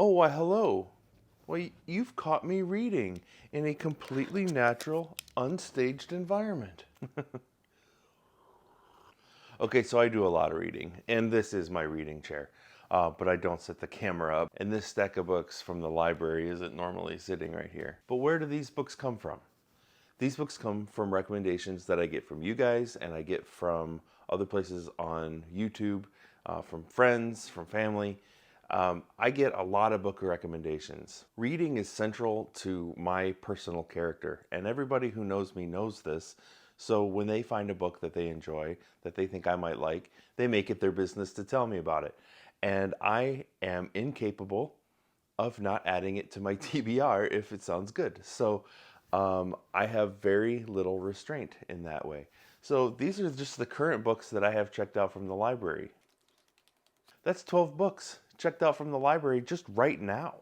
Oh, why, hello. Well, you've caught me reading in a completely natural, unstaged environment. Okay, so I do a lot of reading, and this is my reading chair. But I don't set the camera up, and this stack of books from the library isn't normally sitting right here. But where do these books come from? These books come from recommendations that I get from you guys, and I get from other places on YouTube, from friends, from family. I get a lot of book recommendations. Reading is central to my personal character, and everybody who knows me knows this. So when they find a book that they enjoy, that they think I might like, they make it their business to tell me about it. And I am incapable of not adding it to my TBR if it sounds good. So I have very little restraint in that way. So these are just the current books that I have checked out from the library. That's 12 books checked out from the library just right now.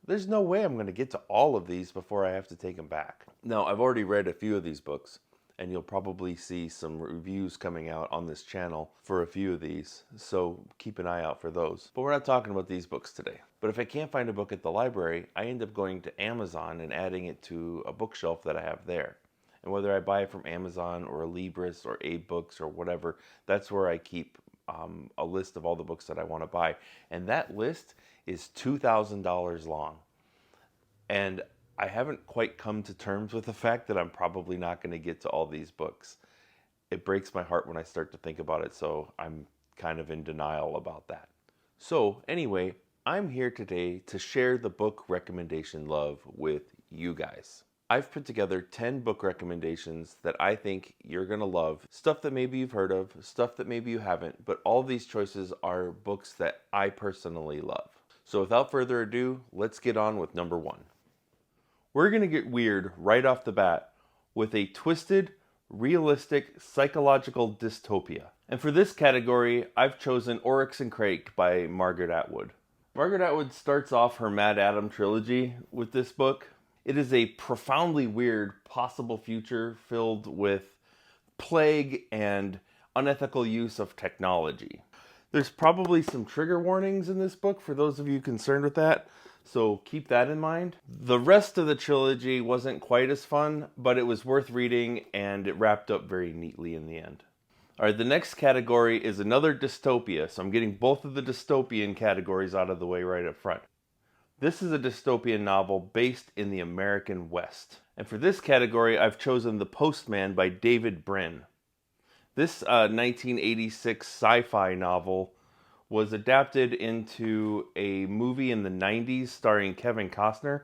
There's no way I'm going to get to all of these before I have to take them back. Now, I've already read a few of these books, and you'll probably see some reviews coming out on this channel for a few of these, so keep an eye out for those. But we're not talking about these books today. But if I can't find a book at the library, I end up going to Amazon and adding it to a bookshelf that I have there. And whether I buy it from Amazon or Libris or Abe Books or whatever, that's where I keep a list of all the books that I want to buy. And that list is $2,000 long. And I haven't quite come to terms with the fact that I'm probably not going to get to all these books. It breaks my heart when I start to think about it, so I'm kind of in denial about that. So anyway, I'm here today to share the book recommendation love with you guys. I've put together 10 book recommendations that I think you're going to love. Stuff that maybe you've heard of, stuff that maybe you haven't, but all these choices are books that I personally love. So without further ado, let's get on with number 1. We're going to get weird right off the bat with a twisted, realistic, psychological dystopia. And for this category, I've chosen Oryx and Crake by Margaret Atwood. Margaret Atwood starts off her Mad Adam trilogy with this book. It is a profoundly weird possible future filled with plague and unethical use of technology. There's probably some trigger warnings in this book for those of you concerned with that, so keep that in mind. The rest of the trilogy wasn't quite as fun, but it was worth reading and it wrapped up very neatly in the end. Alright, the next category is another dystopia, so I'm getting both of the dystopian categories out of the way right up front. This is a dystopian novel based in the American West. And for this category, I've chosen The Postman by David Brin. This 1986 sci-fi novel was adapted into a movie in the 90s starring Kevin Costner.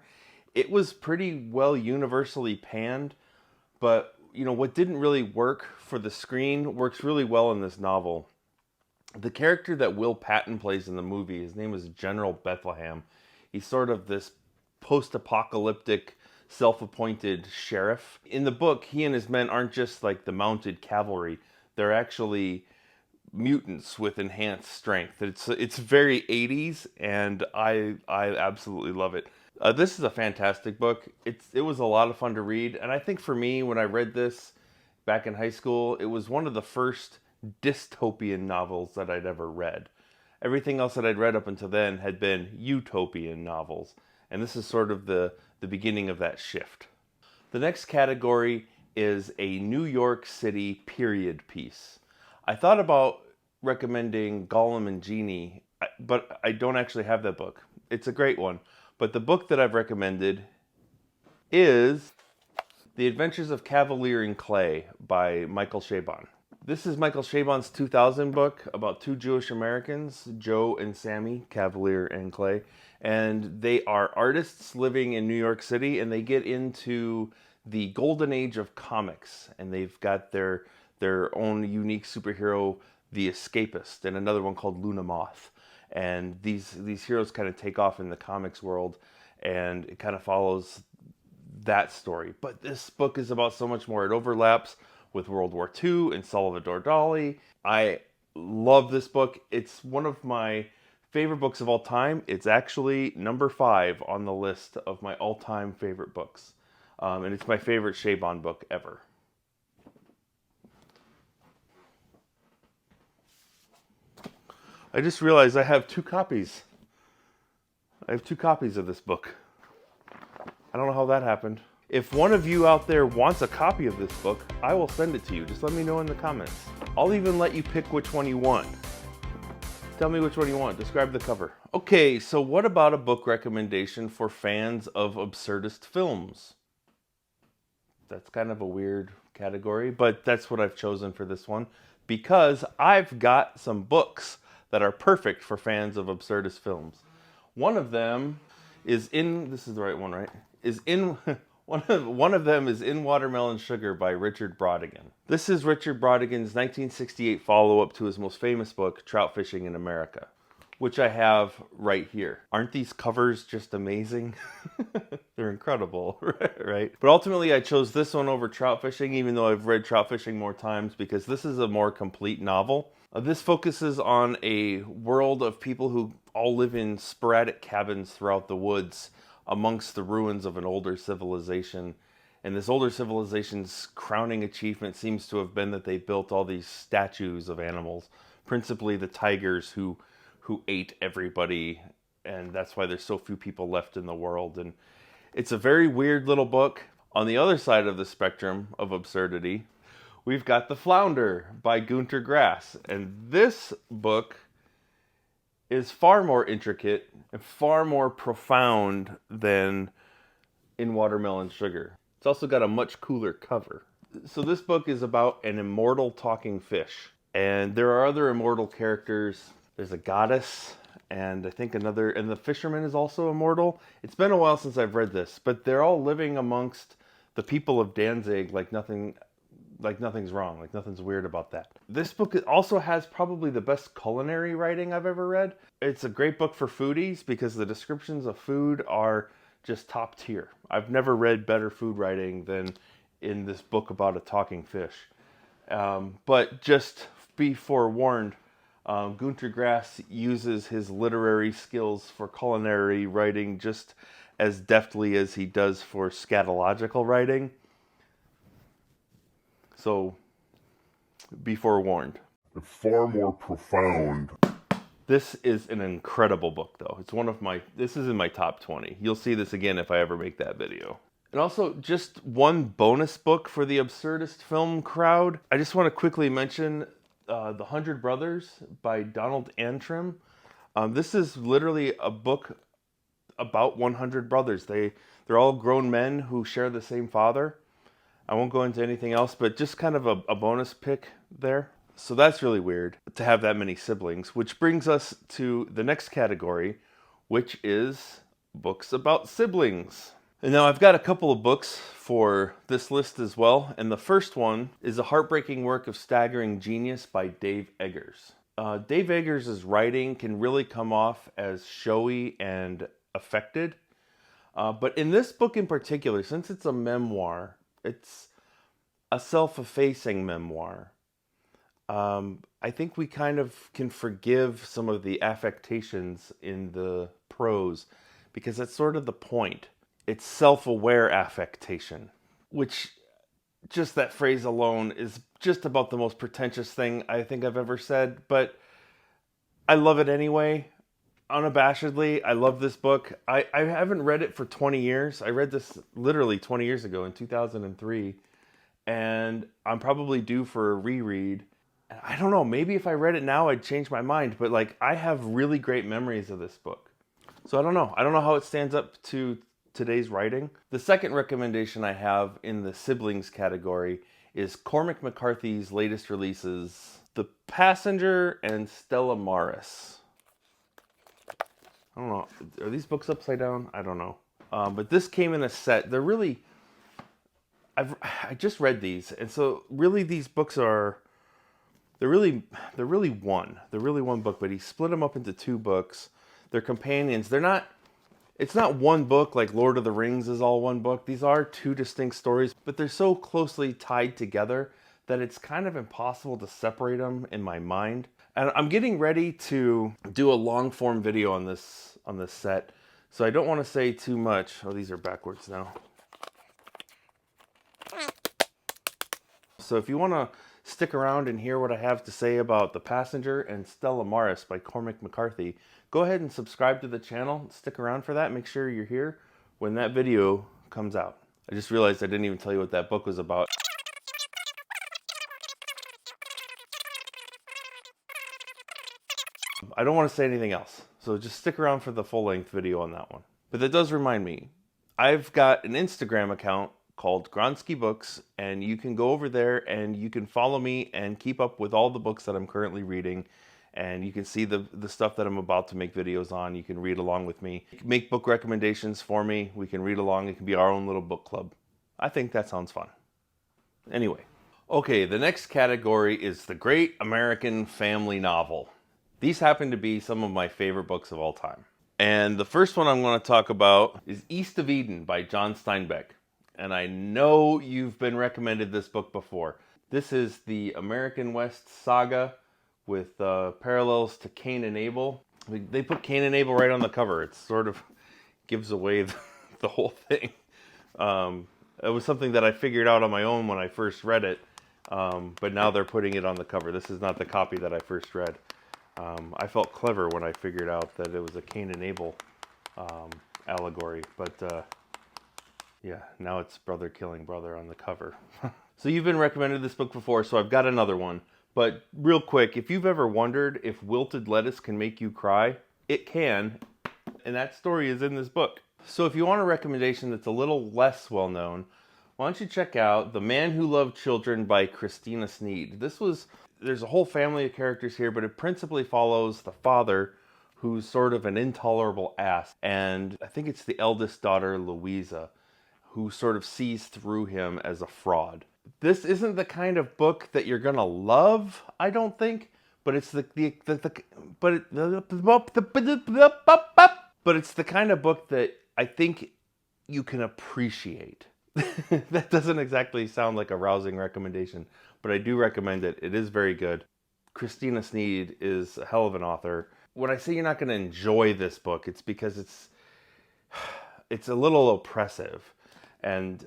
It was pretty well universally panned, but what didn't really work for the screen works really well in this novel. The character that Will Patton plays in the movie, his name is General Bethlehem. He's sort of this post-apocalyptic, self-appointed sheriff. In the book, he and his men aren't just like the mounted cavalry. They're actually mutants with enhanced strength. It's very 80s, and I absolutely love it. This is a fantastic book. It was a lot of fun to read, and I think for me, when I read this back in high school, it was one of the first dystopian novels that I'd ever read. Everything else that I'd read up until then had been utopian novels, and this is sort of the beginning of that shift. The next category is a New York City period piece. I thought about recommending Gollum and Genie, but I don't actually have that book. It's a great one, but the book that I've recommended is The Adventures of Cavalier and Clay by Michael Chabon. This is Michael Chabon's 2000 book about two Jewish Americans, Joe and Sammy, Cavalier and Clay. And they are artists living in New York City, and they get into the golden age of comics. And they've got their own unique superhero, The Escapist, and another one called Luna Moth. And these heroes kind of take off in the comics world, and it kind of follows that story. But this book is about so much more. It overlaps with World War II and Salvador Dali. I love this book. It's one of my favorite books of all time. It's actually number 5 on the list of my all-time favorite books. And it's my favorite Chabon book ever. I just realized I have 2 copies. I have 2 copies of this book. I don't know how that happened. If one of you out there wants a copy of this book, I will send it to you. Just let me know in the comments. I'll even let you pick which one you want. Tell me which one you want. Describe the cover. Okay, so what about a book recommendation for fans of absurdist films? That's kind of a weird category, but that's what I've chosen for this one because I've got some books that are perfect for fans of absurdist films. One of them is in, this is the right one, right? Is in, one of them is In Watermelon Sugar by Richard Brautigan. This is Richard Brautigan's 1968 follow-up to his most famous book, Trout Fishing in America, which I have right here. Aren't these covers just amazing? They're incredible, right? But ultimately I chose this one over Trout Fishing, even though I've read Trout Fishing more times, because this is a more complete novel. This focuses on a world of people who all live in sporadic cabins throughout the woods amongst the ruins of an older civilization. And this older civilization's crowning achievement seems to have been that they built all these statues of animals, principally the tigers who ate everybody, and that's why there's so few people left in the world. And it's a very weird little book. On the other side of the spectrum of absurdity, we've got The Flounder by Günter Grass. And this book is far more intricate and far more profound than In Watermelon Sugar. It's also got a much cooler cover. So this book is about an immortal talking fish. And there are other immortal characters. There's a goddess, and I think another, and the fisherman is also immortal. It's been a while since I've read this, but they're all living amongst the people of Danzig like nothing's wrong, like nothing's weird about that. This book also has probably the best culinary writing I've ever read. It's a great book for foodies because the descriptions of food are just top tier. I've never read better food writing than in this book about a talking fish. But just be forewarned, Günter Grass uses his literary skills for culinary writing just as deftly as he does for scatological writing. So, be forewarned. It's far more profound. This is an incredible book, though. It's one of my, this is in my top 20. You'll see this again if I ever make that video. And also, just one bonus book for the absurdist film crowd. I just want to quickly mention The 100 Brothers by Donald Antrim. This is literally a book about 100 brothers. They're all grown men who share the same father. I won't go into anything else, but just kind of a bonus pick there. So that's really weird to have that many siblings, which brings us to the next category, which is books about siblings. And now I've got a couple of books for this list as well. And the first one is A Heartbreaking Work of Staggering Genius by Dave Eggers. Dave Eggers' writing can really come off as showy and affected. But in this book in particular, since it's a memoir, it's a self-effacing memoir. I think we kind of can forgive some of the affectations in the prose because that's sort of the point. It's self-aware affectation, which just that phrase alone is just about the most pretentious thing I think I've ever said, but I love it anyway. Unabashedly, I love this book. I haven't read it for 20 years. I read this literally 20 years ago in 2003, and I'm probably due for a reread. I don't know, maybe if I read it now, I'd change my mind, but like I have really great memories of this book. So I don't know how it stands up to today's writing. The second recommendation I have in the siblings category is Cormac McCarthy's latest releases, The Passenger and Stella Maris. I don't know, are these books upside down? I don't know. But this came in a set. They're really, I just read these, and so really these books are, they're really one book, but he split them up into 2 books. They're companions. It's not one book like Lord of the Rings is all one book. These are 2 distinct stories, but they're so closely tied together that it's kind of impossible to separate them in my mind. And I'm getting ready to do a long form video on this set, so I don't want to say too much. Oh, these are backwards now. So if you want to stick around and hear what I have to say about The Passenger and Stella Maris by Cormac McCarthy, go ahead and subscribe to the channel. Stick around for that. Make sure you're here when that video comes out. I just realized I didn't even tell you what that book was about. I don't want to say anything else, so just stick around for the full-length video on that one. But that does remind me, I've got an Instagram account called Gronsky Books, and you can go over there and you can follow me and keep up with all the books that I'm currently reading, and you can see the stuff that I'm about to make videos on. You can read along with me. You can make book recommendations for me. We can read along. It can be our own little book club. I think that sounds fun. Anyway, okay, the next category is the Great American Family Novel. These happen to be some of my favorite books of all time. And the first one I'm going to talk about is East of Eden by John Steinbeck. And I know you've been recommended this book before. This is the American West saga with parallels to Cain and Abel. They put Cain and Abel right on the cover. It sort of gives away the whole thing. It was something that I figured out on my own when I first read it, but now they're putting it on the cover. This is not the copy that I first read. I felt clever when I figured out that it was a Cain and Abel allegory, but yeah, now it's brother killing brother on the cover. So you've been recommended this book before, so I've got another one. But real quick, if you've ever wondered if wilted lettuce can make you cry, it can, and that story is in this book. So if you want a recommendation that's a little less well known, why don't you check out The Man Who Loved Children by Christina Sneed. There's a whole family of characters here, but it principally follows the father, who's sort of an intolerable ass, and I think it's the eldest daughter, Louisa, who sort of sees through him as a fraud. This isn't the kind of book that you're gonna love, I don't think, but it's the kind of book that I think you can appreciate. That doesn't exactly sound like a rousing recommendation, but I do recommend it. It is very good. Christina Sneed is a hell of an author. When I say you're not going to enjoy this book, it's because it's a little oppressive. And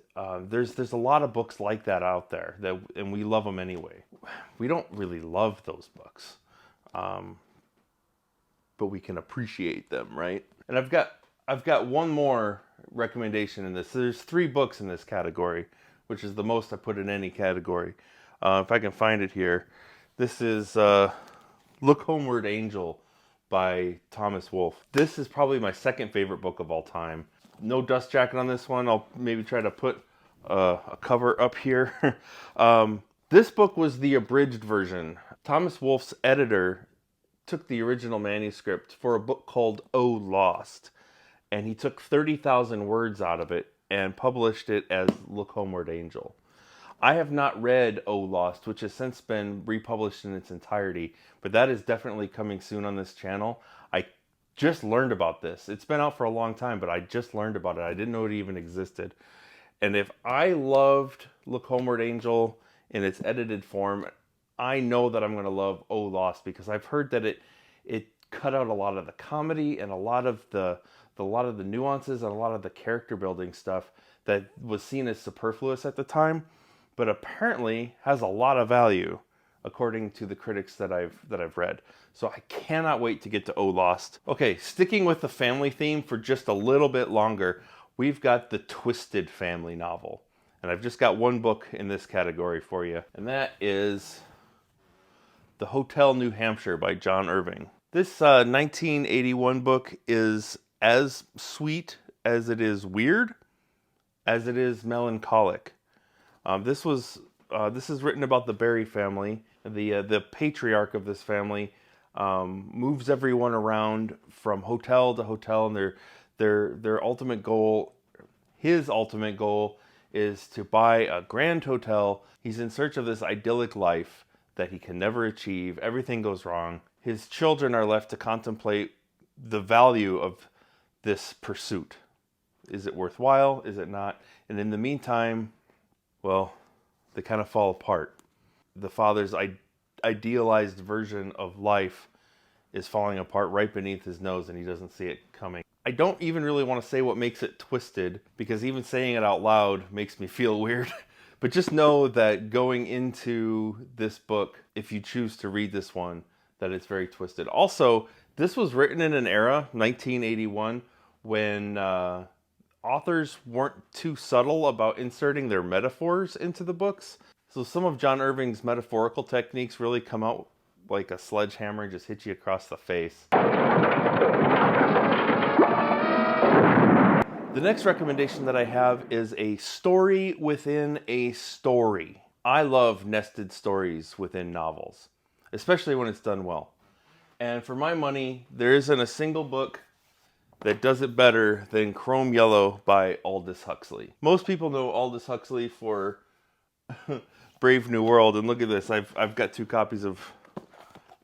there's a lot of books like that out there, and we love them anyway. We don't really love those books, but we can appreciate them, right? And I've got one more recommendation in this. So there's 3 books in this category, which is the most I put in any category. If I can find it here, this is Look Homeward, Angel by Thomas Wolfe. This is probably my second favorite book of all time. No dust jacket on this one. I'll maybe try to put a cover up here. This book was the abridged version. Thomas Wolfe's editor took the original manuscript for a book called Oh Lost, and he took 30,000 words out of it and published it as Look Homeward, Angel. I have not read Oh Lost, which has since been republished in its entirety, but that is definitely coming soon on this channel. I just learned about this. It's been out for a long time, but I just learned about it. I didn't know it even existed. And if I loved Look Homeward, Angel in its edited form, I know that I'm going to love Oh Lost, because I've heard that it cut out a lot of the comedy and a lot of the nuances and a lot of the character building stuff that was seen as superfluous at the time, but apparently has a lot of value according to the critics that I've read. So I cannot wait to get to Oh Lost. Okay, sticking with the family theme for just a little bit longer, we've got the Twisted family novel. And I've just got one book in this category for you, and that is The Hotel New Hampshire by John Irving. This 1981 book is as sweet as it is weird, as it is melancholic. This is written about the Barry family. The patriarch of this family moves everyone around from hotel to hotel, and their ultimate goal, his ultimate goal, is to buy a grand hotel. He's in search of this idyllic life that he can never achieve. Everything goes wrong. His children are left to contemplate the value of this pursuit. Is it worthwhile? Is it not? And in the meantime, well, they kind of fall apart. The father's idealized version of life is falling apart right beneath his nose, and he doesn't see it coming. I don't even really want to say what makes it twisted, because even saying it out loud makes me feel weird. But just know that going into this book, if you choose to read this one, that it's very twisted. Also, this was written in an era, 1981, when authors weren't too subtle about inserting their metaphors into the books. So some of John Irving's metaphorical techniques really come out like a sledgehammer and just hit you across the face. The next recommendation that I have is a story within a story. I love nested stories within novels, especially when it's done well. And for my money, there isn't a single book that does it better than Chrome Yellow by Aldous Huxley. Most people know Aldous Huxley for Brave New World, and look at this. I've got 2 copies of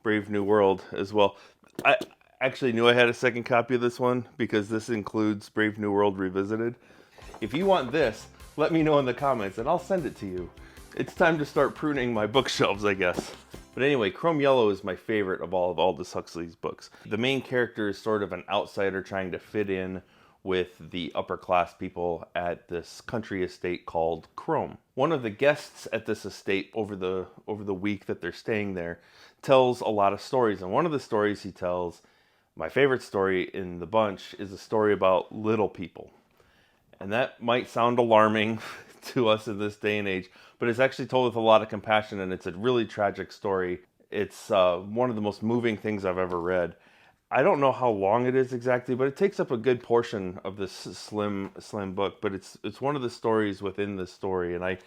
Brave New World as well. I actually knew I had a second copy of this one because this includes Brave New World Revisited. If you want this, let me know in the comments and I'll send it to you. It's time to start pruning my bookshelves, I guess. But anyway, Chrome Yellow is my favorite of all of Aldous Huxley's books. The main character is sort of an outsider trying to fit in with the upper class people at this country estate called Chrome. One of the guests at this estate over the week that they're staying there tells a lot of stories, and one of the stories he tells, my favorite story in the bunch, is a story about little people. And that might sound alarming to us in this day and age, but it's actually told with a lot of compassion, and it's a really tragic story. It's one of the most moving things I've ever read. I don't know how long it is exactly, but it takes up a good portion of this slim book, but it's one of the stories within the story, and I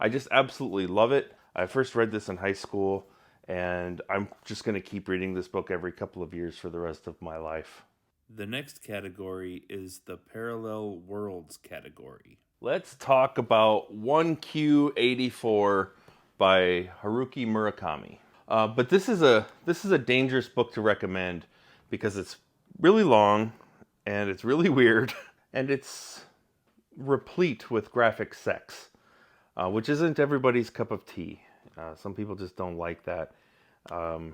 just absolutely love it. I first read this in high school, and I'm just going to keep reading this book every couple of years for the rest of my life. The next category is the Parallel Worlds category. Let's talk about 1Q84 by Haruki Murakami. But this is a dangerous book to recommend because it's really long and it's really weird and it's replete with graphic sex, which isn't everybody's cup of tea. Some people just don't like that, and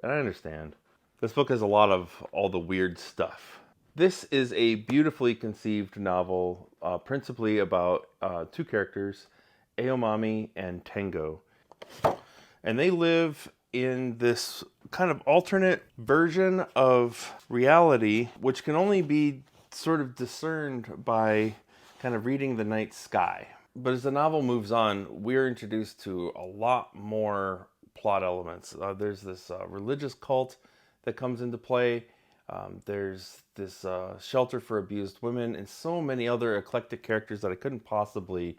I understand. This book has a lot of all the weird stuff. This is a beautifully conceived novel, principally about 2 characters, Aomami and Tengo. And they live in this kind of alternate version of reality, which can only be sort of discerned by kind of reading the night sky. But as the novel moves on, we're introduced to a lot more plot elements. There's this religious cult that comes into play. There's this shelter for abused women, and so many other eclectic characters that I couldn't possibly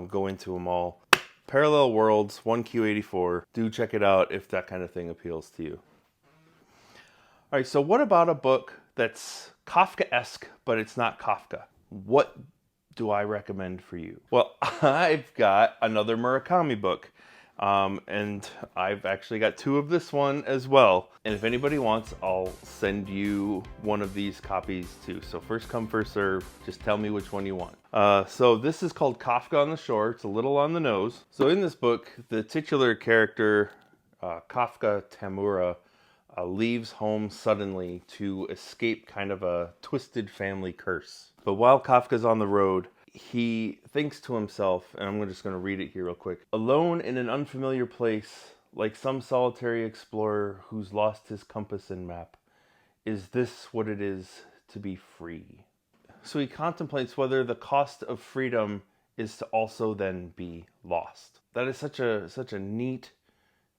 go into them all. Parallel Worlds, 1Q84. Do check it out if that kind of thing appeals to you. All right, so what about a book that's Kafka-esque, but it's not Kafka? What do I recommend for you? Well, I've got another Murakami book. And I've actually got 2 of this one as well. And if anybody wants, I'll send you one of these copies too. So first come, first serve. Just tell me which one you want. So this is called Kafka on the Shore. It's a little on the nose. So in this book, the titular character, Kafka Tamura, leaves home suddenly to escape kind of a twisted family curse. But while Kafka's on the road, he thinks to himself, and I'm just going to read it here real quick. Alone in an unfamiliar place, like some solitary explorer who's lost his compass and map, is this what it is to be free? So he contemplates whether the cost of freedom is to also then be lost. That is such a neat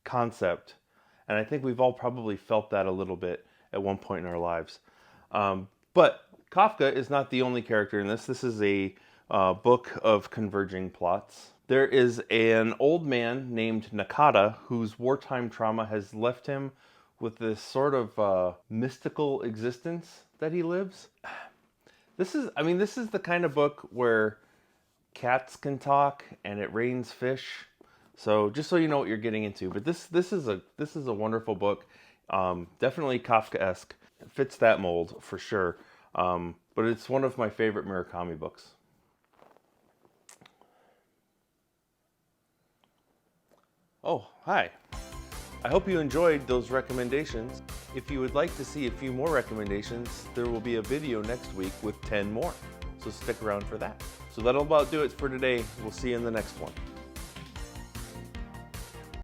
concept, and I think we've all probably felt that a little bit at one point in our lives. But Kafka is not the only character in this. This is a book of converging plots. There is an old man named Nakata whose wartime trauma has left him with this sort of mystical existence that he lives. This is the kind of book where cats can talk and it rains fish. So just so you know what you're getting into. But this is a wonderful book. Definitely Kafka-esque. It fits that mold for sure. But it's one of my favorite Murakami books. Oh, hi. I hope you enjoyed those recommendations. If you would like to see a few more recommendations, there will be a video next week with 10 more. So stick around for that. So that'll about do it for today. We'll see you in the next one.